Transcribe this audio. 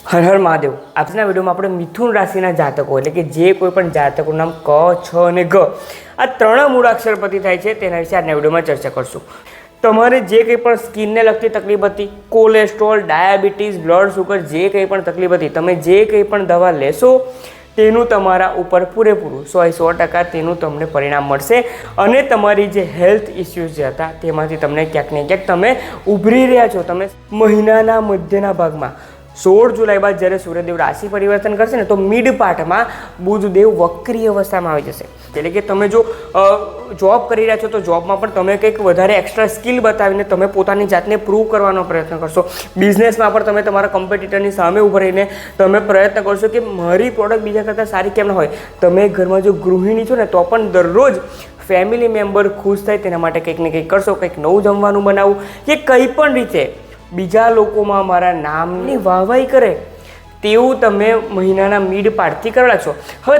હર હર મહાદેવ. આજના વિડીયોમાં આપણે મિથુન રાશિના જાતકો એટલે કે જે કોઈ પણ જાતકોનું નામ ક, છ અને ગ આ ત્રણ મૂળાક્ષર પરથી થાય છે તેના વિશે આજના વિડીયોમાં ચર્ચા કરશું. તમારે જે કંઈ પણ સ્કિનને લગતી તકલીફ હતી, કોલેસ્ટ્રોલ, ડાયાબિટીસ, બ્લડ શુગર, જે કંઈ પણ તકલીફ હતી, તમે જે કંઈ પણ દવા લેશો તેનું તમારા ઉપર પૂરેપૂરું 100% તેનું તમને પરિણામ મળશે અને તમારી જે હેલ્થ ઇસ્યુઝ જે હતા તેમાંથી તમને ક્યાંક ને ક્યાંક તમે ઉભરી રહ્યા છો. તમે મહિનાના મધ્યના ભાગમાં 16 જુલાઈ બાદ જ્યારે સૂર્યદેવ રાશિ પરિવર્તન કરશે ને તો મિડ પાર્ટમાં બુધદેવ વક્રી અવસ્થામાં આવી જશે. એટલે કે તમે જો જોબ કરી રહ્યા છો તો જોબમાં પણ તમે કંઈક વધારે એક્સ્ટ્રા સ્કિલ બતાવીને તમે પોતાની જાતને પ્રૂવ કરવાનો પ્રયત્ન કરશો. બિઝનેસમાં પણ તમે તમારા કોમ્પિટિટરની સામે ઊભા રહીને તમે પ્રયત્ન કરશો કે મારી પ્રોડક્ટ બીજા કરતાં સારી કેમ ન હોય. તમે ઘરમાં જો ગૃહિણી છો ને તો પણ દરરોજ ફેમિલી મેમ્બર ખુશ થાય તેના માટે કંઈક ને કંઈક કરશો, કંઈક નવું જમવાનું બનાવવું કે કંઈ પણ રીતે બીજા લોકોમાં મારા નામની વાહવાહી કરે તેવું તમે મહિનાના મિડ પાર્ટથી કરી રાખશો. હવે